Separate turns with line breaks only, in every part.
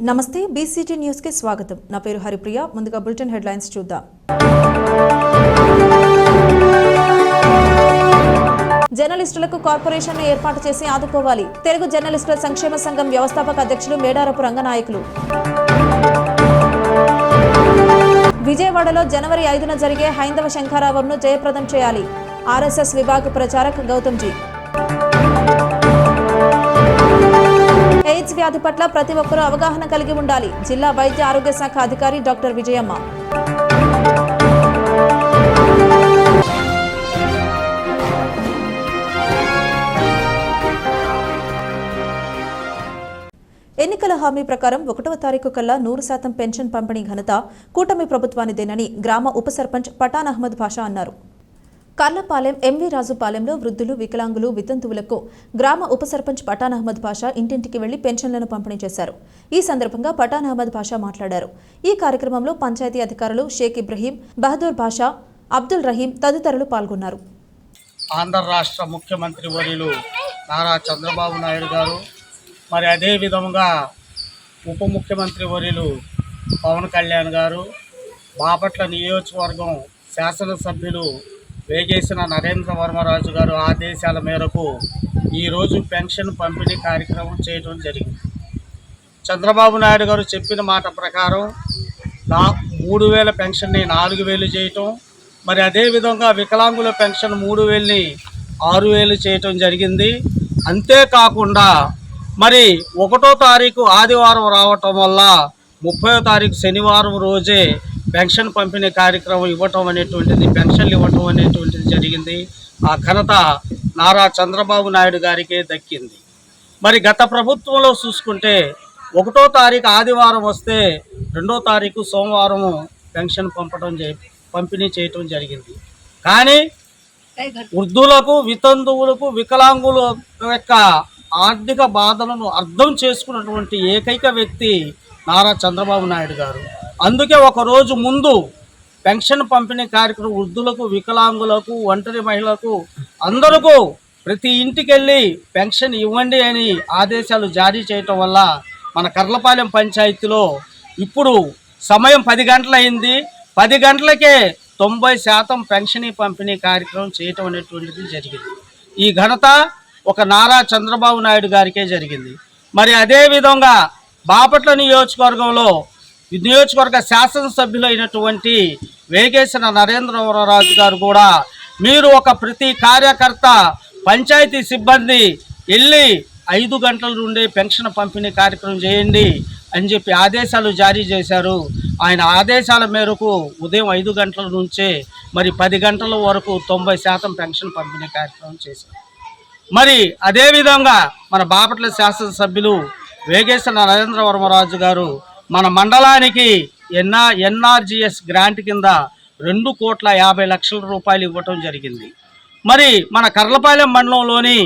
నమస్తే BCT news కి స్వాగతం. నా పేరు హరిప్రియ. ముందుగా బులెటిన్ హెడ్లైన్స్ చూద్దాం. జర్నలిస్టులకు కార్పొరేషన్ ఏర్పాటు చేసి ఆదుకోవాలి. తెలుగు జర్నలిస్టుల సంక్షేమ సంఘం వ్యవస్థాపక అధ్యక్షులు మేడారపు రంగనాయకులు. విజయవాడలో జనవరి 5న జరిగే హైందవ శంఖారావంను జయప్రదం చేయాలి. ఆర్ఎస్ఎస్ విభాగ ప్రచారక్ గౌతమ్జీ. ఎయిడ్స్ వ్యాధి పట్ల ప్రతి ఒక్కరూ అవగాహన కలిగి ఉండాలి. జిల్లా వైద్య ఆరోగ్య శాఖ అధికారి డాక్టర్ విజయమ్మ. ఎన్నికల హామీ ప్రకారం 1వ తారీఖు కల్లా 100% పెన్షన్ పంపిణీ ఘనత కూటమి ప్రభుత్వానిదేనని గ్రామ ఉప సర్పంచ్ పఠాన్ అహ్మద్ భాషా అన్నారు. కర్లపాలెం ఎంవి రాజుపాలెంలో వృద్ధులు, వికలాంగులు, వితంతువులకు గ్రామ ఉప సర్పంచ్ పఠాన్ అహ్మద్ భాషా ఇంటింటికి వెళ్లి పెన్షన్లను పంపిణీ చేశారు. ఈ సందర్భంగా పఠాన్ అహ్మద్ భాషా మాట్లాడారు. ఈ కార్యక్రమంలో పంచాయతీ అధికారులు షేక్ ఇబ్రహీం, బహదూర్ భాషా, అబ్దుల్ రహీం తదితరులు పాల్గొన్నారు.
ఆంధ్ర రాష్ట్ర ముఖ్యమంత్రి వర్యులు నారా చంద్రబాబు నాయుడు గారు, మరి అదే విధంగా ఉప ముఖ్యమంత్రి వర్యులు పవన్ కళ్యాణ్ గారు, బాపట్ల నియోజకవర్గం శాసనసభ్యులు వేగేసిన నరేంద్ర వర్మరాజు గారు ఆదేశాల మేరకు ఈరోజు పెన్షన్ పంపిణీ కార్యక్రమం చేయడం జరిగింది. చంద్రబాబు నాయుడు గారు చెప్పిన మాట ప్రకారం 3,000 పెన్షన్ని 4,000 చేయటం, మరి అదేవిధంగా వికలాంగుల పెన్షన్ 3,000ని 6,000 చేయటం జరిగింది. అంతేకాకుండా మరి 1వ తారీఖు ఆదివారం రావటం వల్ల 30వ తారీఖు శనివారం రోజే పెన్షన్ పంపిణీ కార్యక్రమం ఇవ్వటం అనేటువంటిది, పెన్షన్లు ఇవ్వటం అనేటువంటిది జరిగింది. ఆ ఘనత నారా చంద్రబాబు నాయుడు గారికే దక్కింది. మరి గత ప్రభుత్వంలో చూసుకుంటే 1వ తారీఖు ఆదివారం వస్తే 2వ తారీఖు సోమవారం పెన్షన్ పంపిణీ చేయటం జరిగింది. కానీ వృద్ధులకు, వితంతువులకు, వికలాంగుల యొక్క ఆర్థిక బాధలను అర్థం చేసుకున్నటువంటి ఏకైక వ్యక్తి నారా చంద్రబాబు నాయుడు గారు. అందుకే ఒకరోజు ముందు పెన్షన్ పంపిణీ కార్యక్రమం వృద్ధులకు, వికలాంగులకు, ఒంటరి మహిళలకు అందరికీ ప్రతి ఇంటికి వెళ్ళి పెన్షన్ ఇవ్వండి అని ఆదేశాలు జారీ చేయటం వల్ల మన కర్లపాలెం పంచాయతీలో ఇప్పుడు సమయం 10 గంటలైంది. 10 గంటలకే 90% పెన్షన్ పంపిణీ కార్యక్రమం చేయటం అనేటువంటిది జరిగింది. ఈ ఘనత ఒక నారా చంద్రబాబు నాయుడు గారికే జరిగింది. మరి అదేవిధంగా బాపట్ల నియోజకవర్గ శాసనసభ్యులైనటువంటి వేగేసిన నరేంద్రరాజు గారు కూడా, మీరు ప్రతి కార్యకర్త, పంచాయతీ సిబ్బంది వెళ్ళి 5 గంటల నుండి పెన్షన్ పంపిణీ కార్యక్రమం చేయండి అని చెప్పి ఆదేశాలు జారీ చేశారు. ఆయన ఆదేశాల మేరకు ఉదయం 5 గంటల నుంచే మరి 10 గంటల వరకు 90% పెన్షన్ పంపిణీ కార్యక్రమం చేశారు. మరి అదేవిధంగా మన బాపట్ల శాసనసభ్యులు వేగేసిన నరేంద్ర వర్మరాజు గారు మన మండలానికి ఎన్ఆర్జీఎస్ గ్రాంట్ కింద 2,50,00,000 రూపాయలు ఇవ్వటం జరిగింది. మరి మన కర్లపాలెం మండలంలోని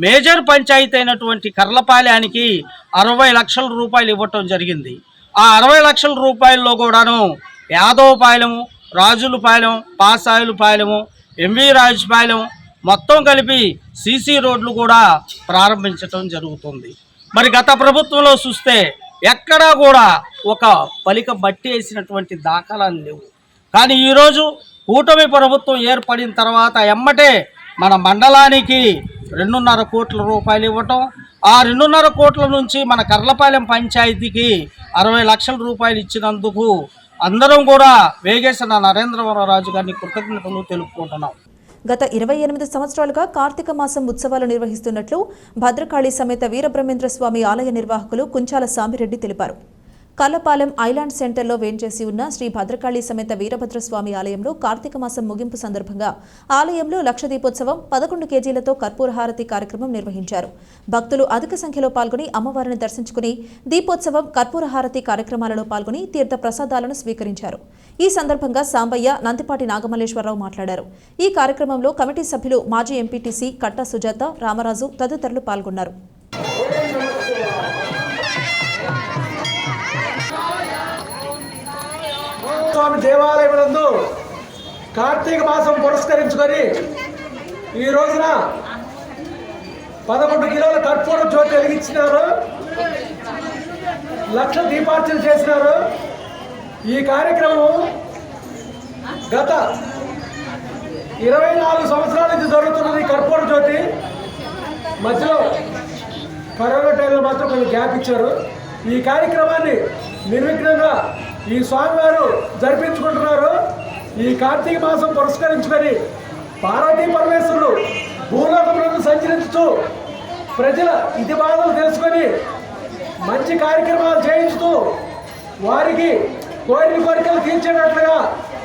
మేజర్ పంచాయతీ అయినటువంటి కర్లపాలెనికి 60 లక్షల రూపాయలు ఇవ్వటం జరిగింది. ఆ 60 లక్షల రూపాయల్లో కూడాను యాదవపాలెం, రాజులపాలెం, పాసాయులపాలెము, ఎంవి రాజుపాలెం మొత్తం కలిపి సీసీ రోడ్లు కూడా ప్రారంభించటం జరుగుతుంది. మరి గత ప్రభుత్వంలో చూస్తే ఎక్కడా కూడా ఒక పలిక బట్టి వేసినటువంటి దాఖలాలు లేవు. కానీ ఈరోజు కూటమి ప్రభుత్వం ఏర్పడిన తర్వాత ఎమ్మటే మన మండలానికి 2.5 కోట్ల రూపాయలు ఇవ్వటం, ఆ 2.5 కోట్ల నుంచి మన కర్లపాలెం పంచాయతీకి 60 లక్షల రూపాయలు ఇచ్చినందుకు అందరం కూడా వేగేసిన నరేంద్రరాజు గారిని కృతజ్ఞతలు తెలుపుకుంటున్నాం.
గత 28 సంవత్సరాలుగా కార్తీక మాసం ఉత్సవాలు నిర్వహిస్తున్నట్లు భద్రకాళి సమేత వీరబ్రహ్మేంద్ర స్వామి ఆలయ నిర్వాహకులు కుంచాల సామిరెడ్డి తెలిపారు. కల్లపాలెం ఐలాండ్ సెంటర్లో వేంచేసి ఉన్న శ్రీ భద్రకాళి సమేత వీరభద్రస్వామి ఆలయంలో కార్తీక మాసం ముగింపు సందర్భంగా ఆలయంలో లక్ష దీపోత్సవం, 11 కేజీలతో కర్పూర హారతి కార్యక్రమం నిర్వహించారు. భక్తులు అధిక సంఖ్యలో పాల్గొని అమ్మవారిని దర్శించుకుని దీపోత్సవం, కర్పూర హారతి కార్యక్రమాలలో పాల్గొని తీర్థ ప్రసాదాలను స్వీకరించారు. ఈ సందర్భంగా సాంబయ్య, నందిపాటి నాగమల్లేశ్వరరావు మాట్లాడారు. ఈ కార్యక్రమంలో కమిటీ సభ్యులు మాజీ ఎంపీటీసీ కట్టా సుజాత, రామరాజు తదితరులు పాల్గొన్నారు.
స్వామి దేవాలయమునందు కార్తీక మాసం పురస్కరించుకొని ఈ రోజున 11 కిలోల కర్పూర జ్యోతి వెలిగించినారు. లక్ష దీపార్చన చేసినారు. ఈ కార్యక్రమం గత 24 సంవత్సరాల నుంచి జరుగుతున్నది. కర్పూర జ్యోతి మధ్యలో కరోనా టైంలో మాత్రం కొంచెం గ్యాప్ ఇచ్చారు. ఈ కార్యక్రమాన్ని నిర్విఘ్నంగా ఈ స్వామివారు జరిపించుకుంటున్నారు. ఈ కార్తీక మాసం పురస్కరించుకొని పార్వతీ పరమేశ్వరులు భూలోకంలో సంచరించుతూ ప్రజల ఇది బాధలు తెలుసుకొని మంచి కార్యక్రమాలు చేయించుతూ వారికి కోరిన కోరికలు తీర్చేటట్లుగా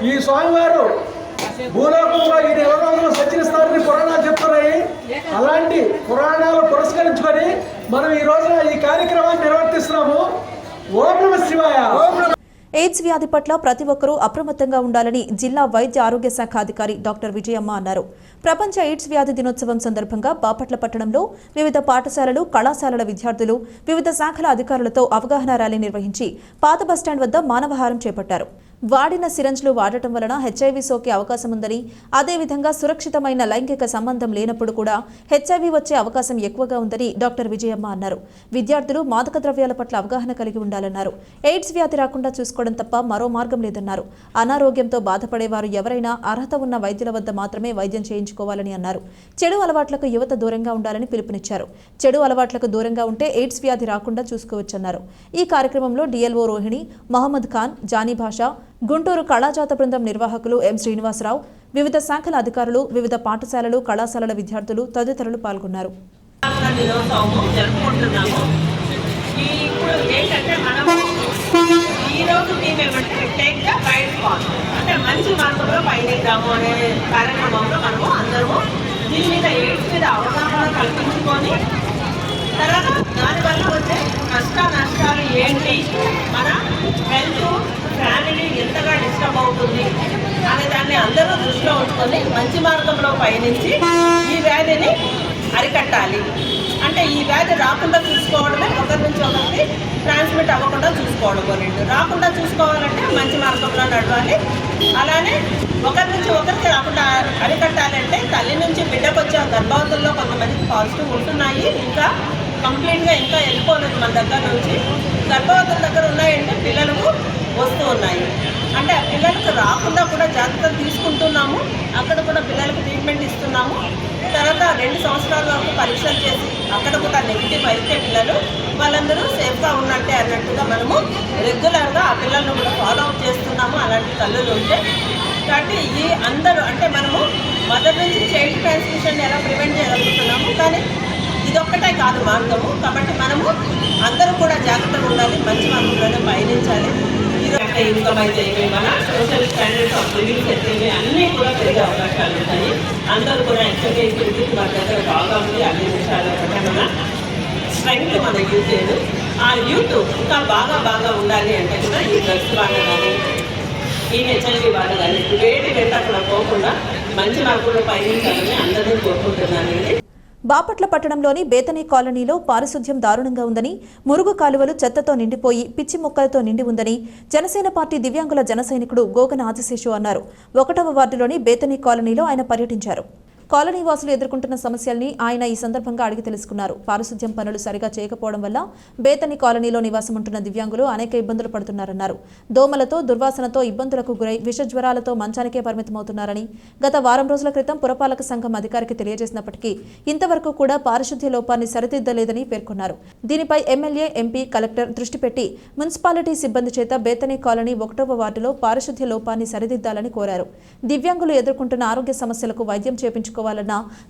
ఈ స్వామివారు భూలోకంలో ఈ 20 రోజులు సంచరిస్తారని పురాణాలు చెప్తున్నాయి. అలాంటి పురాణాలు పురస్కరించుకొని మనం ఈ రోజున ఈ కార్యక్రమాన్ని నిర్వర్తిస్తున్నాము. ఓం నమః శివాయ.
ఎయిడ్స్ వ్యాధి పట్ల ప్రతి ఒక్కరూ అప్రమత్తంగా ఉండాలని జిల్లా వైద్య ఆరోగ్య శాఖ అధికారి డాక్టర్ విజయమ్మ అన్నారు. ప్రపంచ ఎయిడ్స్ వ్యాధి దినోత్సవం సందర్భంగా బాపట్ల పట్టణంలో వివిధ పాఠశాలలు, కళాశాలల విద్యార్థులు, వివిధ శాఖల అధికారులతో అవగాహన ర్యాలీ నిర్వహించి పాత బస్టాండ్ వద్ద మానవహారం చేపట్టారు. వాడిన సిరంజ్లు వాడటం వలన హెచ్ఐవి సోకే అవకాశం ఉందని, అదేవిధంగా సురక్షితమైన లైంగిక సంబంధం లేనప్పుడు కూడా హెచ్ఐవి వచ్చే అవకాశం ఎక్కువగా ఉందని డాక్టర్ విజయమ్మ అన్నారు. విద్యార్థులు మాదక ద్రవ్యాల పట్ల అవగాహన కలిగి ఉండాలన్నారు. ఎయిడ్స్ వ్యాధి రాకుండా చూసుకోవడం తప్ప మరో మార్గం లేదన్నారు. అనారోగ్యంతో బాధపడేవారు ఎవరైనా అర్హత ఉన్న వైద్యుల వద్ద మాత్రమే వైద్యం చేయించుకోవాలని అన్నారు. చెడు అలవాట్లకు యువత దూరంగా ఉండాలని పిలుపునిచ్చారు. చెడు అలవాట్లకు దూరంగా ఉంటే ఎయిడ్స్ వ్యాధి రాకుండా చూసుకోవచ్చన్నారు. ఈ కార్యక్రమంలో డిఎల్ఓ రోహిణి, మహమ్మద్ ఖాన్, జానీ భాషా, గుంటూరు కళాజాత బృందం నిర్వాహకులు ఎం శ్రీనివాసరావు, వివిధ శాఖల అధికారులు, వివిధ పాఠశాలలు, కళాశాలల విద్యార్థులు తదితరులు పాల్గొన్నారు.
తర్వాత దానివల్ల వచ్చే నష్టాలు ఏంటి, మన హెల్త్, ఫ్యామిలీ ఎంతగా డిస్టర్బ్ అవుతుంది అనే దాన్ని అందరూ దృష్టిలో ఉంచుకొని మంచి మార్గంలో పయనించి ఈ వ్యాధిని అరికట్టాలి. అంటే ఈ వ్యాధి రాకుండా చూసుకోవడమే, ఒకరి నుంచి ఒకరికి ట్రాన్స్మిట్ అవ్వకుండా చూసుకోవడం. రాకుండా చూసుకోవాలంటే మంచి మార్గంలో నడవాలి. అలానే ఒకరి నుంచి ఒకరికి రాకుండా అరికట్టాలంటే తల్లి నుంచి బిడ్డకు వచ్చే గర్భవతుల్లో కొంతమందికి పాజిటివ్ ఉంటున్నాయి, ఇంకా కంప్లీట్గా ఇంకా వెళ్ళిపోలేదు మన దగ్గర నుంచి. గర్భవతుల దగ్గర ఉన్నాయంటే పిల్లలకు వస్తూ ఉన్నాయి. అంటే ఆ పిల్లలకు రాకుండా కూడా జాగ్రత్తలు తీసుకుంటున్నాము. అక్కడ కూడా పిల్లలకు ట్రీట్మెంట్ ఇస్తున్నాము. తర్వాత 2 సంవత్సరాల వరకు పరీక్షలు చేసి అక్కడ కూడా నెగిటివ్ అయితే పిల్లలు వాళ్ళందరూ సేఫ్గా ఉన్నట్టే అన్నట్టుగా మనము రెగ్యులర్గా ఆ పిల్లలను కూడా ఫాలో అప్ చేస్తున్నాము. అలాంటి తల్లులు ఉంటే కాబట్టి ఈ అందరూ అంటే మనము మదర్ నుంచి చైల్డ్ ట్రాన్స్మిషన్ ఎలా ప్రివెంట్ చేయగలుగుతున్నాము. కానీ ఇదొక్కటే కాదు మార్గము. కాబట్టి మనము అందరూ కూడా జాగ్రత్తగా ఉండాలి, మంచి మార్గంలోనే పయనించాలి. ఇది ఇన్కమ్ అయితే మన social standards of living set అన్నీ కూడా పెరిగే అవకాశాలు ఉంటాయి. అందరూ కూడా ఎక్సర్సైజ్ చేసి మన దగ్గర బాగా ఉంది. అన్ని విషయాలు మన స్ట్రెంగ్త్ మన యూత్, ఆ యూత్ ఇంకా బాగా ఉండాలి అంటే కూడా ఈ డ్రగ్స్ వాళ్ళు కానీ ఈ హెచ్ఐవి వాళ్ళు కానీ వేడి వెంట అక్కడ పోకుండా మంచి మార్గంలో పయనించాలని అందరినీ కోరుకుంటున్నానండి.
బాపట్ల పట్టణంలోని బేతనీ కాలనీలో పారిశుధ్యం దారుణంగా ఉందని, మురుగు కాలువలు చెత్తతో నిండిపోయి పిచ్చి మొక్కలతో నిండి ఉందని జనసేన పార్టీ దివ్యాంగుల జనసైనికుడు గోగన ఆదిశేషు అన్నారు. 1వ వార్డులోని బేతనీ కాలనీలో ఆయన పర్యటించారు. కాలనీ వాసులు ఎదుర్కొంటున్న సమస్యల్ని ఆయన ఈ సందర్భంగా అడిగి తెలుసుకున్నారు. పారిశుధ్యం పనులు సరిగా చేయకపోవడం వల్ల బేతనీ కాలనీలో నివాసం ఉంటున్న దివ్యాంగులు అనేక ఇబ్బందులు పడుతున్నారన్నారు. దోమలతో, దుర్వాసనతో ఇబ్బందులకు గురై విషజ్వరాలతో మంచానికే పరిమితమవుతున్నారని గత వారం రోజుల క్రితం పురపాలక సంఘం అధికారికి తెలియజేసినప్పటికీ ఇంతవరకు కూడా పారిశుధ్య లోపాన్ని సరిదిద్దలేదని పేర్కొన్నారు. దీనిపై ఎమ్మెల్యే, ఎంపీ, కలెక్టర్ దృష్టి పెట్టి మున్సిపాలిటీ సిబ్బంది చేత బేతనీ కాలనీ 1వ వార్డులో పారిశుధ్య లోపాన్ని సరిదిద్దాలని కోరారు. దివ్యాంగులు ఎదుర్కొంటున్న ఆరోగ్య సమస్యలకు వైద్యం చేపించుకోవాలన్నా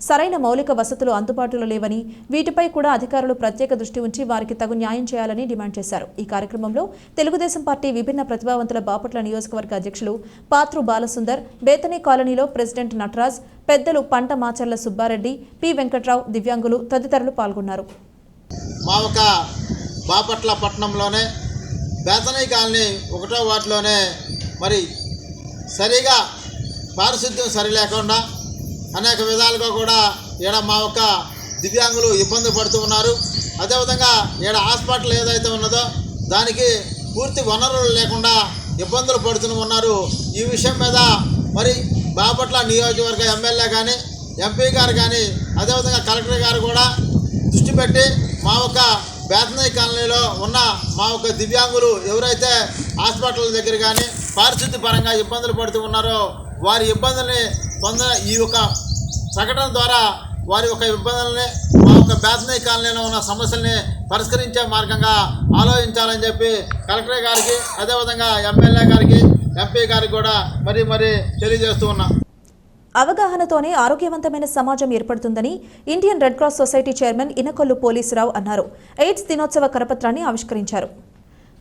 సరైన మౌలిక వసతులు అందుబాటులో లేవని, వీటిపై కూడా అధికారులు ప్రత్యేక దృష్టి ఉంచి వారికి తగు న్యాయం చేయాలని డిమాండ్ చేశారు. ఈ కార్యక్రమంలో తెలుగుదేశం పార్టీ విభిన్న ప్రతిభావంతుల బాపట్ల నియోజకవర్గ అధ్యక్షులు పాత్రు బాలసుందర్, బేతనీ కాలనీలో ప్రెసిడెంట్ నటరాజ్, పెద్దలు పంట మాచర్ల సుబ్బారెడ్డి, పి వెంకట్రావు, దివ్యాంగులు తదితరులు పాల్గొన్నారు.
మా ఒక బాపట్ల పట్టణంలోనే బేతనీ కాలనీ 1వ వార్డులోనే మరి సరిగా పారిశుద్ధ్యం సరి లేకుండా అనేక విధాలుగా కూడా ఈడ మా యొక్క దివ్యాంగులు ఇబ్బంది పడుతూ ఉన్నారు. అదేవిధంగా ఈడ హాస్పిటల్ ఏదైతే ఉన్నదో దానికి పూర్తి వనరులు లేకుండా ఇబ్బందులు పడుతూ ఉన్నారు. ఈ విషయం మీద మరి బాపట్ల నియోజకవర్గ ఎమ్మెల్యే కానీ, ఎంపీ గారు కానీ, అదేవిధంగా కలెక్టర్ గారు కూడా దృష్టి పెట్టి మా యొక్క బేతనయ్య కాలనీలో ఉన్న మా యొక్క దివ్యాంగులు ఎవరైతే హాస్పిటల్ దగ్గర కానీ పారిశుద్ధ్య పరంగా ఇబ్బందులు పడుతూ ఉన్నారో వారి ఇబ్బందుల్ని ఈ యొక్క ప్రకటన ద్వారా వారి యొక్క ఇబ్బందుల్ని మా యొక్క బేతనయ్య కాలనీలో ఉన్న సమస్యల్ని పరిష్కరించే మార్గంగా ఆలోచించాలని చెప్పి కలెక్టర్ గారికి, అదేవిధంగా ఎమ్మెల్యే గారికి, ఎంపీ గారికి కూడా మరీ తెలియజేస్తూ ఉన్నాం.
అవగాహనతోనే ఆరోగ్యవంతమైన సమాజం ఏర్పడుతుందని Indian red cross society chairman Inakollu Polisurao అన్నారు. ఎయిడ్స్ దినోత్సవ కరపత్రాన్ని ఆవిష్కరించారు.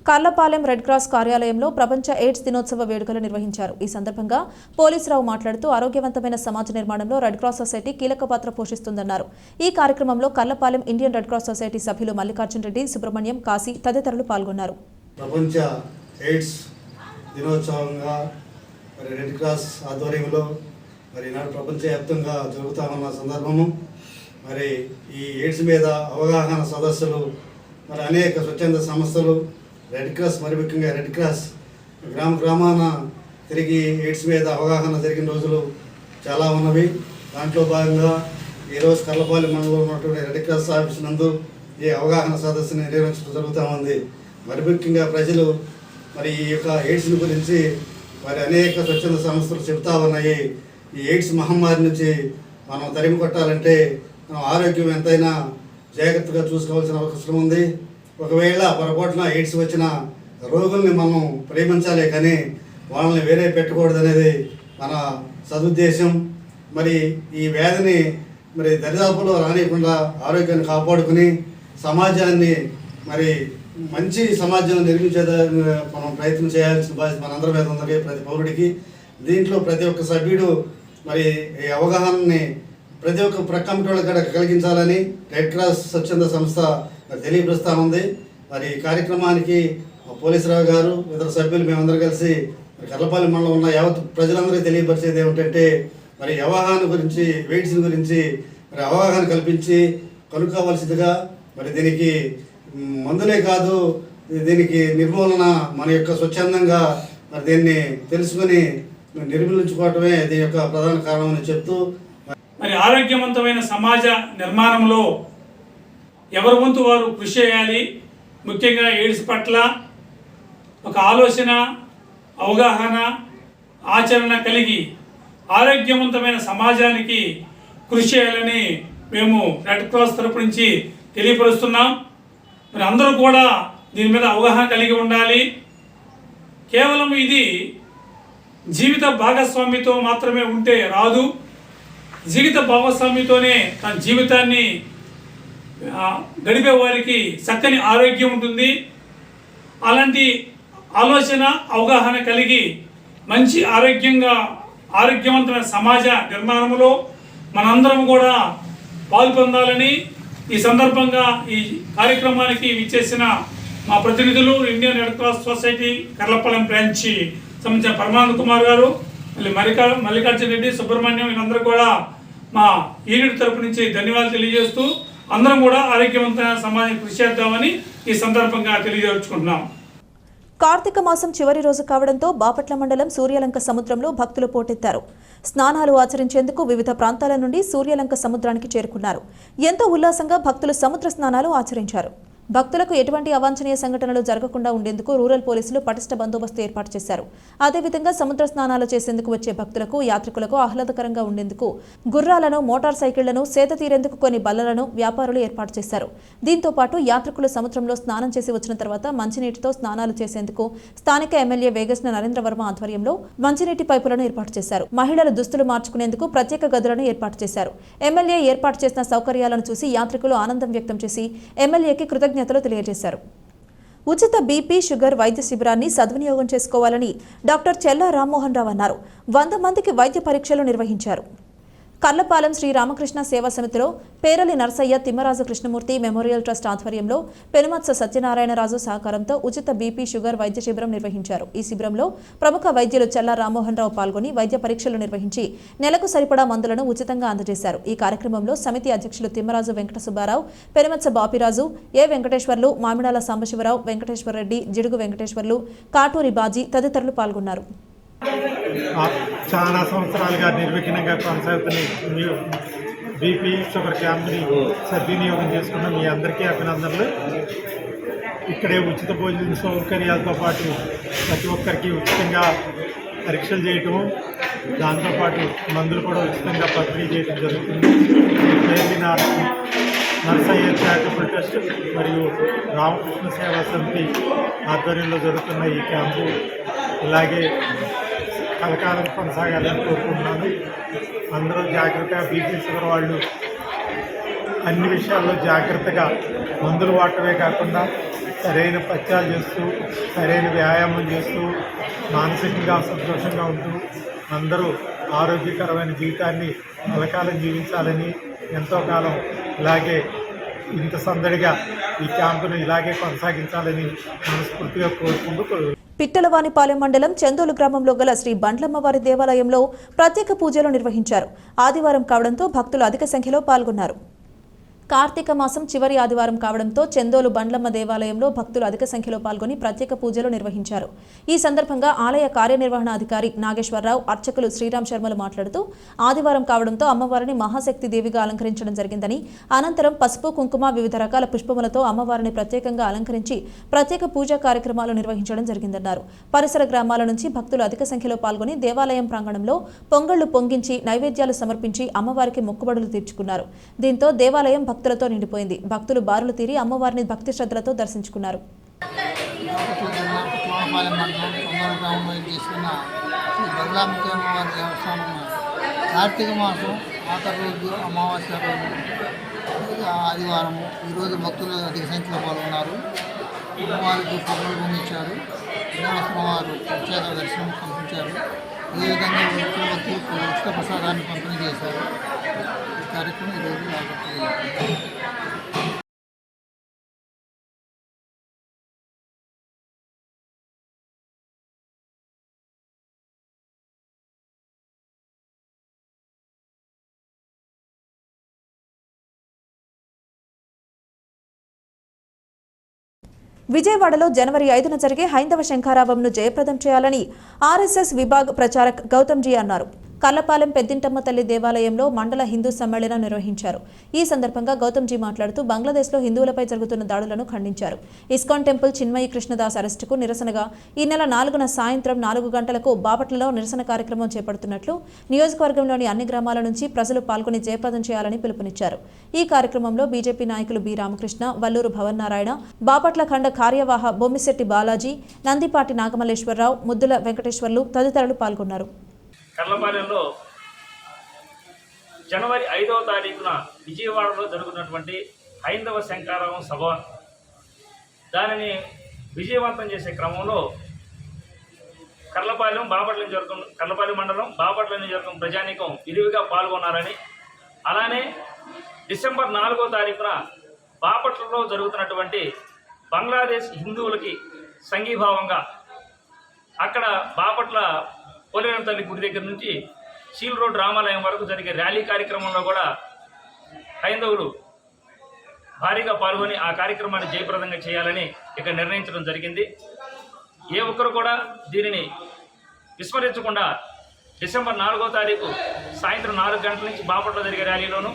కర్లపాలెం రెడ్ క్రాస్ కార్యాలయంలో ప్రపంచ ఎయిడ్స్ దినోత్సవ వేడుకలు నిర్వహించారు. ఈ సందర్భంగా పోలీసురావు మాట్లాడుతూ ఆరోగ్యవంతమైన సమాజ నిర్మాణంలో రెడ్ క్రాస్ సొసైటీ కీలక పాత్ర పోషిస్తుందన్నారు. ఈ కార్యక్రమంలో Karlapalem Indian red cross society సభ్యులు మల్లికార్జున రెడ్డి, సుబ్రహ్మణ్యం, కాశీ తదితరులు పాల్గొన్నారు.
ప్రపంచ ఎయిడ్స్ దినోత్సవంగా రెడ్ క్రాస్ ఆధ్వర్యంలో ఈనాడు ప్రపంచవ్యాప్తంగా జరుగుతామన్న సందర్భము ఈ ఎయిడ్స్ మీద అవగాహన సదస్సులు అనేక స్వచ్ఛంద సంస్థలు రెడ్ క్రాస్ ముఖ్యంగా రెడ్ క్రాస్ గ్రామాన తిరిగి ఎయిడ్స్ మీద అవగాహన జరిగిన రోజులు చాలా ఉన్నవి. దాంట్లో భాగంగా ఈరోజు కర్లపాలెం మండలంలో ఉన్నటువంటి రెడ్ క్రాస్ ఆఫీస్ నందు ఈ అవగాహన సదస్సుని నిర్వహించడం జరుగుతూ ఉంది. ముఖ్యంగా ప్రజలు ఈ యొక్క ఎయిడ్స్ గురించి అనేక స్వచ్ఛంద సంస్థలు చెబుతూ ఉన్నాయి. ఈ ఎయిడ్స్ మహమ్మారి నుంచి మనం తరిమి కొట్టాలంటే మనం ఆరోగ్యం ఎంతైనా జాగ్రత్తగా చూసుకోవాల్సిన అవసరం ఉంది. ఒకవేళ పొరపాటున ఎయిడ్స్ వచ్చిన రోగుల్ని మనం ప్రేమించాలి కానీ వాళ్ళని వేరే పెట్టకూడదు అనేది మన సదుద్దేశం. ఈ వ్యాధిని దరిదాపులో రానియకుండా ఆరోగ్యాన్ని కాపాడుకుని సమాజాన్ని మంచి సమాజం నిర్మించేదాన్ని మనం ప్రయత్నం చేయాల్సిన బాధ్యత మనందరి మీద ఉంది, ప్రతి పౌరుడికి. దీంట్లో ప్రతి ఒక్క సభ్యుడు ఈ అవగాహనని ప్రతి ఒక్క ప్రకమిటీ వాళ్ళకి కలిగించాలని రెడ్ క్రాస్ స్వచ్ఛంద సంస్థ తెలియపరుస్తూ ఉంది. ఈ కార్యక్రమానికి పోలీసురావు గారు, ఇతర సభ్యులు మేమందరం కలిసి కర్లపాలెం మండలం ఉన్న యావత్ ప్రజలందరికీ తెలియపరిచేది ఏమిటంటే అవగాహన గురించి, ఎయిడ్స్ గురించి అవగాహన కల్పించి కనుక్కోవాల్సిందిగా దీనికి మందులే కాదు, దీనికి నిర్మూలన మన యొక్క స్వచ్ఛందంగా దీన్ని తెలుసుకొని నిర్మూలించుకోవటమే దీని యొక్క ప్రధాన కారణమని చెప్తూ
ఆరోగ్యవంతమైన సమాజ నిర్మాణంలో ఎవరి వంతు వారు కృషి చేయాలి. ముఖ్యంగా ఎయిడ్స్ పట్ల ఒక ఆలోచన, అవగాహన, ఆచరణ కలిగి ఆరోగ్యవంతమైన సమాజానికి కృషి చేయాలని మేము రెడ్ క్రాస్ తరపు నుంచి తెలియపరుస్తున్నాం. అందరూ కూడా దీని మీద అవగాహన కలిగి ఉండాలి. కేవలం ఇది జీవిత భాగస్వామితో మాత్రమే ఉంటే రాదు. జీవిత భాగస్వామితోనే తన జీవితాన్ని గడిపే వారికి చక్కని ఆరోగ్యం ఉంటుంది. అలాంటి ఆలోచన, అవగాహన కలిగి మంచి ఆరోగ్యవంతమైన సమాజ నిర్మాణంలో మనందరం కూడా పాల్పొందాలని ఈ సందర్భంగా ఈ కార్యక్రమానికి విచ్చేసిన మా ప్రతినిధులు Indian red cross society Karlapalem branch సంబంధించిన పరమానంద్ కుమార్ గారు, మల్లికార్జున రెడ్డి, సుబ్రహ్మణ్యం, వీళ్ళందరూ కూడా మా యూనిట్ తరపు నుంచి ధన్యవాదాలు తెలియజేస్తూ అందరం కూడా ఆరోగ్యవంతమైన సమాజం కృషి చేద్దామని ఈ సందర్భంగా తెలియజేసుకుంటున్నాం.
కార్తీక మాసం చివరి రోజు కావడంతో బాపట్ల మండలం సూర్యలంక సముద్రంలో భక్తులు పోటెత్తారు. స్నానాలు ఆచరించేందుకు వివిధ ప్రాంతాల నుండి సూర్యలంక సముద్రానికి చేరుకున్నారు. ఎంతో ఉల్లాసంగా భక్తులు సముద్ర స్నానాలు ఆచరించారు. భక్తులకు ఎటువంటి అవాంఛనీయ సంఘటనలు జరగకుండా ఉండేందుకు రూరల్ పోలీసులు పటిష్ట బందోబస్తు ఏర్పాటు చేశారు. అదేవిధంగా సముద్ర స్నానాలు చేసేందుకు వచ్చే భక్తులకు, యాత్రికులకు ఆహ్లాదకరంగా ఉండేందుకు గుర్రాలను, మోటార్ సైకిళ్లను, సేద తీరేందుకు కొన్ని బల్లలను వ్యాపారులు ఏర్పాటు చేశారు. దీంతో పాటు యాత్రికులు సముద్రంలో స్నానం చేసి వచ్చిన తర్వాత మంచినీటితో స్నానాలు చేసేందుకు స్థానిక ఎమ్మెల్యే వేగస్న నరేంద్రవర్మ ఆధ్వర్యంలో మంచినీటి పైపులను ఏర్పాటు చేశారు. మహిళలు దుస్తులు మార్చుకునేందుకు ప్రత్యేక గదులను ఏర్పాటు చేశారు. ఎమ్మెల్యే ఏర్పాటు చేసిన సౌకర్యాలను చూసి యాత్రికులు ఆనందం వ్యక్తం చేసి ఎమ్మెల్యేకి కృతజ్ఞతలు తెలియజేశారు. ఉచిత బీపీ, షుగర్ వైద్య శిబిరాన్ని సద్వినియోగం చేసుకోవాలని డాక్టర్ చెల్లా రామ్మోహన్ రావు అన్నారు. 100 మందికి వైద్య పరీక్షలు నిర్వహించారు. కర్లపాలెం శ్రీ రామకృష్ణ సేవా సమితిలో పేరలి నరసయ్య, తిమ్మరాజు కృష్ణమూర్తి మెమోరియల్ ట్రస్ట్ ఆధ్వర్యంలో పెనుమత్స సత్యనారాయణరాజు సహకారంతో ఉచిత బీపీ, షుగర్ వైద్య శిబిరం నిర్వహించారు. ఈ శిబిరంలో ప్రముఖ వైద్యులు చెల్లా రామ్మోహన్ రావు పాల్గొని వైద్య పరీక్షలు నిర్వహించి నెలకు సరిపడా మందులను ఉచితంగా అందజేశారు. ఈ కార్యక్రమంలో సమితి అధ్యక్షులు తిమ్మరాజు వెంకట సుబ్బారావు, పెనుమత్స బాపిరాజు, ఏ వెంకటేశ్వర్లు, మామిడాల సాంబశివరావు, వెంకటేశ్వరరెడ్డి, జిడుగు వెంకటేశ్వర్లు, కాటూరి బాజీ తదితరులు పాల్గొన్నారు.
చాలా సంవత్సరాలుగా నిర్విఘ్నంగా కొనసాగుతున్న బీపీ షుగర్ క్యాంప్ని సద్వినియోగం చేసుకున్న మీ అందరికీ అభినందనలు. ఇక్కడే ఉచిత భోజన సౌకర్యాలతో పాటు ప్రతి ఒక్కరికి ఉచితంగా పరీక్షలు చేయటము, దాంతోపాటు మందులు కూడా ఉచితంగా పంపిణీ చేయడం జరుగుతుంది. నర్సయ్య చారిటబుల్ ట్రస్ట్ మరియు రామకృష్ణ సేవా సమితి ఆధ్వర్యంలో జరుగుతున్న ఈ క్యాంపు ఇలాగే కలకాలం కొనసాగాలని కోరుకుంటున్నాను. అందరూ జాగ్రత్తగా బీపీ షుగర్ వాళ్ళు అన్ని విషయాల్లో జాగ్రత్తగా మందులు వాడటమే కాకుండా సరైన పత్యాలు చేస్తూ సరైన వ్యాయామం చేస్తూ మానసికంగా సంతోషంగా ఉంటూ అందరూ ఆరోగ్యకరమైన జీవితాన్ని కలకాలం జీవించాలని, ఎంతో కాలం ఇలాగే ఇంత సందడిగా ఈ క్యాంపును ఇలాగే కొనసాగించాలని మనస్ఫూర్తిగా కోరుకుంటూ
పిట్టలవానిపాలెం మండలం చందోలు గ్రామంలో గల శ్రీ బండ్లమ్మవారి దేవాలయంలో ప్రత్యేక పూజలు నిర్వహించారు. ఆదివారం కావడంతో భక్తులు అధిక సంఖ్యలో పాల్గొన్నారు. కార్తీక మాసం చివరి ఆదివారం కావడంతో చందోలు బండ్లమ్మ దేవాలయంలో భక్తులు అధిక సంఖ్యలో పాల్గొని ప్రత్యేక పూజలు నిర్వహించారు. ఈ సందర్భంగా ఆలయ కార్యనిర్వహణాధికారి నాగేశ్వరరావు, అర్చకులు శ్రీరామ్ శర్మలు మాట్లాడుతూ ఆదివారం కావడంతో అమ్మవారిని మహాశక్తి దేవిగా అలంకరించడం జరిగిందని, అనంతరం పసుపు, కుంకుమ, వివిధ రకాల పుష్పములతో అమ్మవారిని ప్రత్యేకంగా అలంకరించి ప్రత్యేక పూజా కార్యక్రమాలు నిర్వహించడం జరిగిందన్నారు. పరిసర గ్రామాల నుంచి భక్తులు అధిక సంఖ్యలో పాల్గొని దేవాలయం ప్రాంగణంలో పొంగళ్లు పొంగించి నైవేద్యాలు సమర్పించి అమ్మవారికి మొక్కుబడులు తీర్చుకున్నారు. దీంతో దేవాలయం భక్తులతో నిండిపోయింది. భక్తులు బారులు తీరి అమ్మవారిని భక్తి శ్రద్ధలతో దర్శించుకున్నారు.
కార్తీక మాసం ఆఖరి రోజు అమావాస్య రోజు ఆదివారము ఈరోజు భక్తులు అధిక సంఖ్యలో పాల్గొన్నారు. అమ్మవారికి పొగలు పొందించారు. శ్రీనివాసరావు వారు ప్రత్యేక దర్శనం కల్పించారు. ఈ విధంగా భక్తులకు ఉచిత ప్రసాదాన్ని పంపిణీ చేశారు. ఈ కార్యక్రమం ఈరోజు
విజయవాడలో జనవరి 5న జరిగే హైందవ శంఖారావంను జయప్రదం చేయాలని ఆర్ఎస్ఎస్ విభాగ్ ప్రచారక్ గౌతమ్జీ అన్నారు. కల్లపాలెం పెద్దింటమ్మ తల్లి దేవాలయంలో మండల హిందూ సమ్మేళనం నిర్వహించారు. ఈ సందర్భంగా గౌతమ్జీ మాట్లాడుతూ బంగ్లాదేశ్లో హిందువులపై జరుగుతున్న దాడులను ఖండించారు. ఇస్కాన్ టెంపుల్ చిన్మయి కృష్ణదాస్ అరెస్టుకు నిరసనగా ఈ నెల 4న సాయంత్రం 4 గంటలకు బాపట్లలో నిరసన కార్యక్రమం చేపడుతున్నట్లు నియోజకవర్గంలోని అన్ని గ్రామాల నుంచి ప్రజలు పాల్గొని జయప్రదం చేయాలని పిలుపునిచ్చారు. ఈ కార్యక్రమంలో బీజేపీ నాయకులు బి రామకృష్ణ, వల్లూరు భవన్నారాయణ, బాపట్ల ఖండ కార్యవాహ బొమ్మిశెట్టి బాలాజీ, నందిపాటి నాగమల్లేశ్వరరావు, ముద్దుల వెంకటేశ్వర్లు తదితరులు పాల్గొన్నారు.
కర్లపాలెంలో జనవరి 5వ తారీఖున విజయవాడలో జరుగుతున్నటువంటి హైందవ శంఖారావం సభ, దానిని విజయవంతం చేసే క్రమంలో కర్లపాలెం మండలం బాపట్ల నియోజకవర్గం ప్రజానీకం విరివిగా పాల్గొన్నారని, అలానే డిసెంబర్ 4వ తారీఖున బాపట్లలో జరుగుతున్నటువంటి బంగ్లాదేశ్ హిందువులకి సంఘీభావంగా అక్కడ బాపట్ల పోలేరమ్మ తల్లి గుడి దగ్గర నుంచి సీల్ రోడ్ రామాలయం వరకు జరిగే ర్యాలీ కార్యక్రమంలో కూడా హైందవులు భారీగా పాల్గొని ఆ కార్యక్రమాన్ని జయప్రదంగా చేయాలని ఇక నిర్ణయించడం జరిగింది. ఏ ఒక్కరు కూడా దీనిని విస్మరించకుండా డిసెంబర్ 4వ తారీఖు సాయంత్రం 4 గంటల నుంచి బాపట్ల జరిగే ర్యాలీలోను,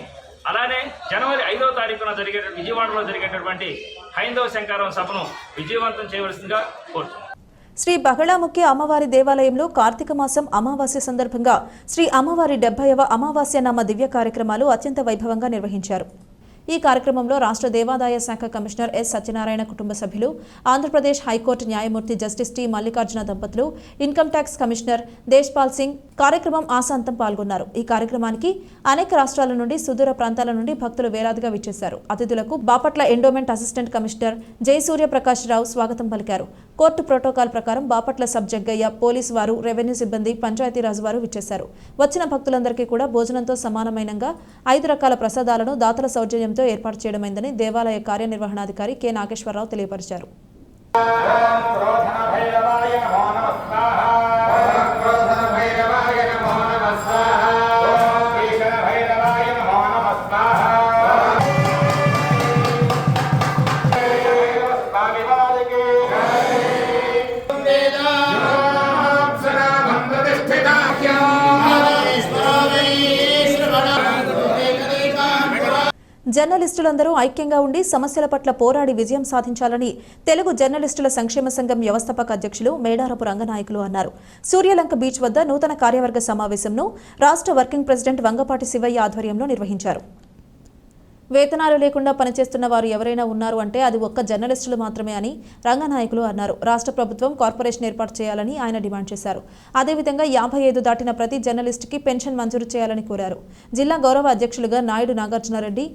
అలానే జనవరి 5వ తారీఖున విజయవాడలో జరిగేటటువంటి హైందవ శంఖారావం సభను విజయవంతం చేయవలసిందిగా కోరుతున్నాను.
శ్రీ బగళాముఖి అమ్మవారి దేవాలయంలో కార్తీక మాసం అమావాస్య సందర్భంగా శ్రీ అమ్మవారి 70వ అమావాస్య నామ దివ్య కార్యక్రమాలు అత్యంత వైభవంగా నిర్వహించారు. ఈ కార్యక్రమంలో రాష్ట్ర దేవాదాయ శాఖ కమిషనర్ ఎస్ సత్యనారాయణ కుటుంబ సభ్యులు, ఆంధ్రప్రదేశ్ హైకోర్టు న్యాయమూర్తి జస్టిస్ టి మల్లికార్జున దంపతులు, income tax commissioner Deshpal Singh కార్యక్రమం ఆశాంతం పాల్గొన్నారు. ఈ కార్యక్రమానికి అనేక రాష్ట్రాల నుండి, సుదూర ప్రాంతాల నుండి భక్తులు వేలాదిగా విచ్చేశారు. అతిథులకు Bapatla endowment assistant commissioner Jayasuryaprakash రావు స్వాగతం పలికారు. కోర్టు ప్రోటోకాల్ ప్రకారం బాపట్ల సబ్ జగ్గయ్య, పోలీసు వారు, రెవెన్యూ సిబ్బంది, పంచాయతీరాజు వారు విచ్చేశారు. వచ్చిన భక్తులందరికీ కూడా భోజనంతో సమానమైనంగా 5 రకాల ప్రసాదాలను దాతల సౌజన్యంతో ఏర్పాటు చేయడమైందని దేవాలయ కార్యనిర్వహణాధికారి కె నాగేశ్వరరావు తెలియపరిచారు. జర్నలిస్టులందరూ ఐక్యంగా ఉండి సమస్యల పట్ల పోరాడి విజయం సాధించాలని తెలుగు జర్నలిస్టుల సంక్షేమ సంఘం వ్యవస్థాపక అధ్యక్షులు మేడారపు రంగనాయకులు అన్నారు. సూర్యలంక బీచ్ వద్ద నూతన కార్యవర్గ సమావేశంను రాష్ట్ర వర్కింగ్ ప్రెసిడెంట్ వంగపాటి శివయ్య ఆధ్వర్యంలో నిర్వహించారు. వేతనాలు లేకుండా పనిచేస్తున్న వారు ఎవరైనా ఉన్నారు అంటే అది ఒక్క జర్నలిస్టులు మాత్రమే అని రంగనాయకులు అన్నారు. రాష్ట్ర ప్రభుత్వం కార్పొరేషన్ ఏర్పాటు చేయాలని ఆయన డిమాండ్ చేశారు. అదేవిధంగా 55 దాటిన ప్రతి జర్నలిస్టుకి పెన్షన్ మంజూరు చేయాలని కోరారు. జిల్లా గౌరవ అధ్యక్షులుగా నాయుడు నాగార్జునారెడ్డి,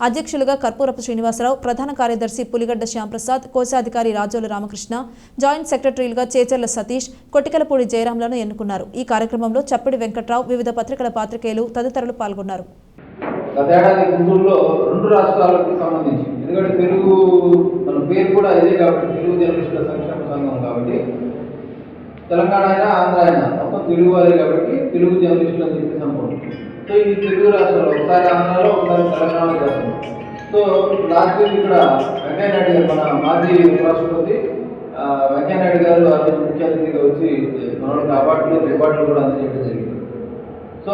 అధ్యక్షులుగా కర్పూరపు శ్రీనివాసరావు, ప్రధాన కార్యదర్శి పులిగడ్డ శ్యాంప్రసాద్, కోశాధికారి రాజోలు రామకృష్ణ, జాయింట్ సెక్రటరీలుగా చేచెర్ల సతీష్, కొట్టికలపూడి జయరాంలను ఎన్నుకున్నారు. ఈ కార్యక్రమంలో చప్పిడి వెంకట్రావు, వివిధ పత్రికల పాత్రికేయులు తదితరులు పాల్గొన్నారు.
గతేడాది గుంటూరులో 2 రాష్ట్రాలకు సంబంధించి, ఎందుకంటే తెలుగు మన పేరు కూడా ఇదే కాబట్టి తెలుగు జర్నలిస్టుల సంక్షేమ సంఘం కాబట్టి తెలంగాణ అయినా ఆంధ్ర అయినా మొత్తం తెలుగు వారే కాబట్టి తెలుగు జర్నలిస్టులు అని చెప్పేసి అనుకుంటున్నాం. సో ఈ తెలుగు రాష్ట్రాల్లో ఒకసారి ఆంధ్రాలో ఒకసారి తెలంగాణలో చేస్తున్నాం. సో లాస్ట్ వీక్ ఇక్కడ వెంకయ్యనాయుడు గారు, మన మాజీ ఉపరాష్ట్రపతి వెంకయ్యనాయుడు గారు ఆ రోజు ముఖ్య అతిథిగా వచ్చి మనకి అవార్డులు రివార్డులు కూడా అందజేయడం జరిగింది. సో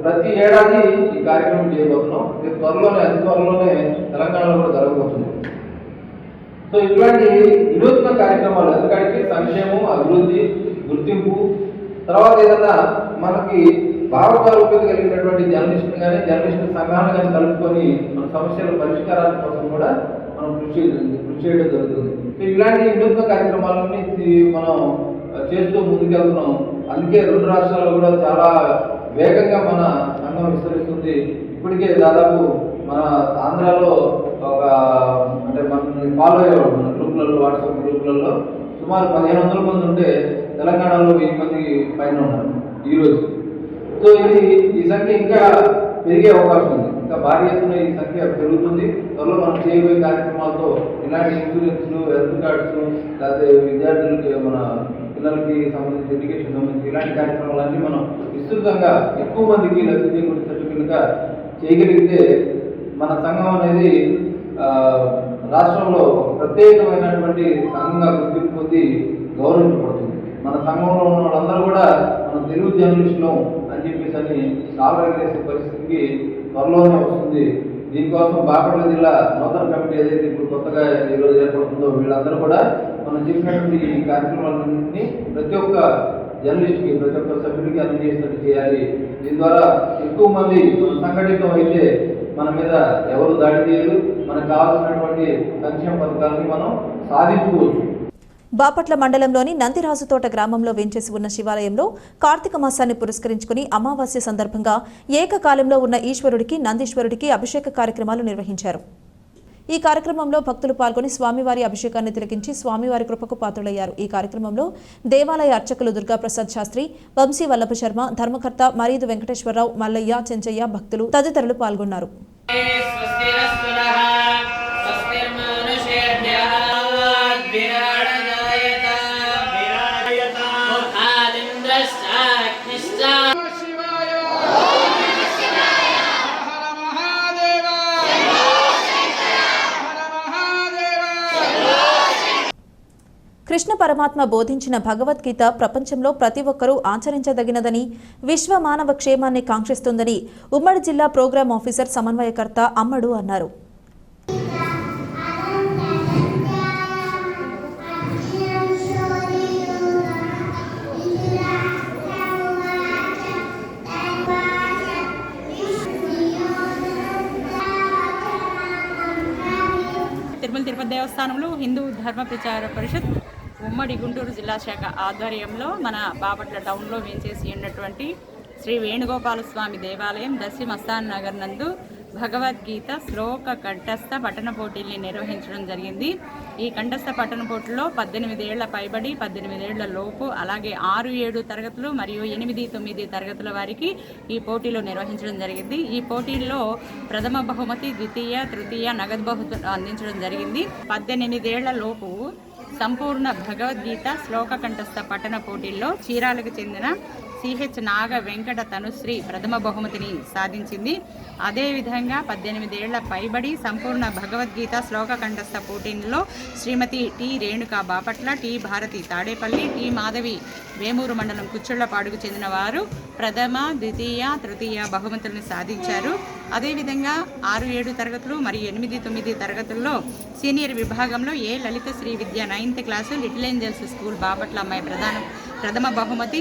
ప్రతి ఏడాది ఈ కార్యక్రమం చేయబోతున్నాం. రేపు త్వరలోనే, అతి త్వరలోనే తెలంగాణలో కూడా జరగబోతుంది. సో ఇట్లాంటి వినూత్న కార్యక్రమాలు ఎందుకంటే సంక్షేమం, అభివృద్ధి, గుర్తింపు, తర్వాత ఏదన్నా మనకి భావస్వరూపత కలిగినటువంటి జర్నలిస్టులు కానీ జర్నలిస్టుల సంఘాలను కానీ కలుపుకొని మన సమస్యల పరిష్కారాల కోసం కూడా మనం కృషి చేయడం జరుగుతుంది. సో ఇలాంటి వినూత్న కార్యక్రమాలన్నీ మనం చేస్తూ ముందుకెళ్తున్నాం. అందుకే 2 రాష్ట్రాల్లో కూడా చాలా వేగంగా మన సంఘం విస్తరిస్తుంది. ఇప్పటికే దాదాపు మన ఆంధ్రాలో ఒక అంటే మన ఫాలో అయ్యేవాడు మన గ్రూపులలో, వాట్సాప్ గ్రూపులలో సుమారు 1500 మంది ఉంటే తెలంగాణలో 1000 మంది పైన ఉన్నారు ఈరోజు. సో ఈ సంఖ్య ఇంకా పెరిగే అవకాశం ఉంది. ఇంకా భారీ ఎత్తున ఈ సంఖ్య పెరుగుతుంది. త్వరలో మనం చేయబోయే కార్యక్రమాలతో ఇలాంటి ఇన్సూరెన్స్లు, హెల్త్ కార్డ్స్, లేకపోతే విద్యార్థులకి, మన పిల్లలకి సంబంధించి ఎడ్యుకేషన్ సంబంధించి ఇలాంటి కార్యక్రమాలన్నీ మనం విస్తృతంగా ఎక్కువ మందికి లబ్ధి చేకూర్చేటట్టుగా చేయగలిగితే మన సంఘం అనేది రాష్ట్రంలో ఒక ప్రత్యేకమైనటువంటి సంఘంగా గుర్తింపు పొంది గౌరవించబడుతుంది. మన సంఘంలో ఉన్న వాళ్ళందరూ కూడా మనం తెలుగు జర్నలిస్టులు అని చెప్పేసి అని కాలరేసే పరిస్థితికి త్వరలోనే వస్తుంది. దీనికోసం బాపట్ల జిల్లా నూతన కమిటీ ఏదైతే ఇప్పుడు కొత్తగా ఈరోజు ఏర్పడుతుందో వీళ్ళందరూ కూడా మనం చెప్పినటువంటి ఈ కార్యక్రమాలన్నింటినీ ప్రతి ఒక్క జర్నలిస్ట్కి, ప్రతి ఒక్క సభ్యుడికి అందజేసినట్టు చేయాలి. దీని ద్వారా ఎక్కువ మంది సంఘటితం అయితే మన మీద ఎవరు దాడి చేయరు. మనకు కావాల్సినటువంటి సంక్షేమ పథకాలని మనం సాధించుకోవచ్చు.
బాపట్ల మండలంలోని నందిరాజుతోట గ్రామంలో వేంచేసి ఉన్న శివాలయంలో కార్తీక మాసాన్ని పురస్కరించుకుని అమావాస్య సందర్భంగా ఏకకాలంలో ఉన్న ఈశ్వరుడికి, నందీశ్వరుడికి అభిషేక కార్యక్రమాలు నిర్వహించారు. ఈ కార్యక్రమంలో భక్తులు పాల్గొని స్వామివారి అభిషేకాన్ని తిలకించి స్వామివారి కృపకు పాత్రులయ్యారు. ఈ కార్యక్రమంలో దేవాలయ అర్చకులు దుర్గాప్రసాద్ శాస్త్రి, వంశీ వల్లభ శర్మ, ధర్మకర్త మరీదు వెంకటేశ్వరరావు, మల్లయ్య, చెంచయ్య, భక్తులు తదితరులు పాల్గొన్నారు. కృష్ణ పరమాత్మ బోధించిన భగవద్గీత ప్రపంచంలో ప్రతి ఒక్కరూ ఆచరించదగినదని, విశ్వ మానవ క్షేమాన్ని కాంక్షిస్తుందని ఉమ్మడి జిల్లా ప్రోగ్రాం ఆఫీసర్ సమన్వయకర్త అమ్మడు అన్నారు.
తిరుమల తిరుపతి దేవస్థానంలో హిందూ ధర్మ ప్రచార పరిషత్ ఉమ్మడి గుంటూరు జిల్లా శాఖ ఆధ్వర్యంలో మన బాపట్ల టౌన్లో వేంచేసి ఉన్నటువంటి శ్రీ వేణుగోపాల స్వామి దేవాలయం దర్శి మస్తాన్ నగర్ నందు భగవద్గీత శ్లోక కంఠస్థ పఠన పోటీల్ని నిర్వహించడం జరిగింది. ఈ కంఠస్థ పఠన పోటీలో 18 ఏళ్ల పైబడి, 18 ఏళ్ల లోపు, అలాగే 6-7 తరగతులు మరియు 8-9 తరగతుల వారికి ఈ పోటీలు నిర్వహించడం జరిగింది. ఈ పోటీల్లో ప్రథమ బహుమతి, ద్వితీయ, తృతీయ నగదు బహుమతి అందించడం జరిగింది. 18 ఏళ్ల లోపు సంపూర్ణ భగవద్గీత శ్లోక కంఠస్థ పఠన పోటీల్లో చీరాలకు చెందిన సిహెచ్ నాగ వెంకట తనుశ్రీ ప్రథమ బహుమతిని సాధించింది. అదేవిధంగా 18 ఏళ్ల పైబడి సంపూర్ణ భగవద్గీత శ్లోక కంఠస్థ పోటీల్లో Shrimati T Renuka Bapatla, T Bharathi Tadepalli, T Madhavi Vemuru మండలం కుచ్చుళ్లపాడుకు చెందిన వారు ప్రథమ, ద్వితీయ, తృతీయ బహుమతులను సాధించారు. అదేవిధంగా 6, 7 తరగతులు మరియు 8, 9 తరగతుల్లో సీనియర్ విభాగంలో ఏ లలిత శ్రీ విద్య 9th class little angels school Bapatla అమ్మాయి ప్రథమ బహుమతి,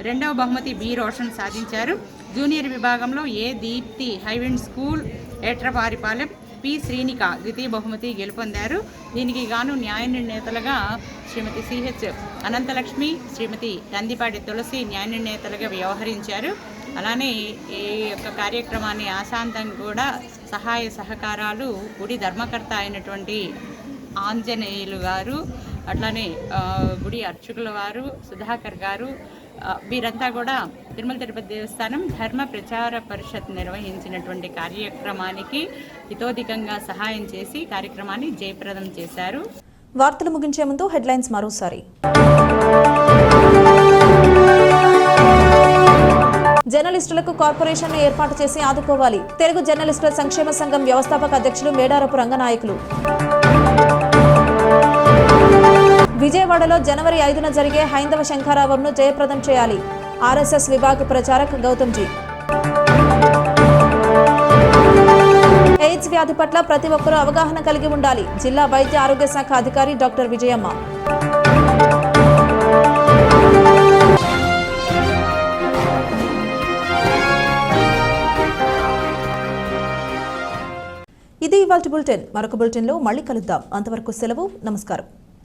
2వ బహుమతి బి రోషన్ సాధించారు. జూనియర్ విభాగంలో ఏ దీప్తి హైవిండ్ స్కూల్ ఏట్రపారిపాలెం పి శ్రీనిక ద్వితీయ బహుమతి గెలుపొందారు. దీనికి గాను న్యాయ నిర్ణేతలుగా శ్రీమతి సిహెచ్ అనంతలక్ష్మి, శ్రీమతి నందిపాటి తులసి న్యాయ నిర్ణేతలుగా వ్యవహరించారు. అలానే ఈ యొక్క కార్యక్రమాన్ని ఆశాంతం కూడా సహాయ సహకారాలు గుడి ధర్మకర్త అయినటువంటి ఆంజనేయులు గారు, అట్లానే గుడి అర్చకుల వారు సుధాకర్ గారు, వీరంతా కూడా తిరుమల తిరుపతి దేవస్థానం ధర్మ ప్రచార పరిషత్ నిర్వహించినటువంటి కార్యక్రమానికి హితోధికంగా సహాయం చేసి కార్యక్రమాన్ని జయప్రదం చేశారు.
వార్తలు ముగించే ముందు హెడ్లైన్స్ మరోసారి. జర్నలిస్టులకు కార్పొరేషన్ను ఏర్పాటు చేసి ఆదుకోవాలి. తెలుగు జర్నలిస్టుల సంక్షేమ సంఘం వ్యవస్థాపక అధ్యక్షులు మేడారపు రంగనాయకులు. విజయవాడలో జనవరి 5న జరిగే హైందవ శంఖారావంను జయప్రదం చేయాలి. ఆర్ఎస్ఎస్ విభాగ ప్రచారక్ గౌతమ్జీ. ఎయిడ్స్ వ్యాధి పట్ల ప్రతి ఒక్కరూ అవగాహన కలిగి ఉండాలి. జిల్లా వైద్య ఆరోగ్య శాఖ అధికారి డాక్టర్ విజయమ్మ. ఇది ఇవాల్టి బులెటిన్. మరొక బులెటిన్లో మళ్ళీ కలుద్దాం. అంతవరకు సెలవు. నమస్కారం.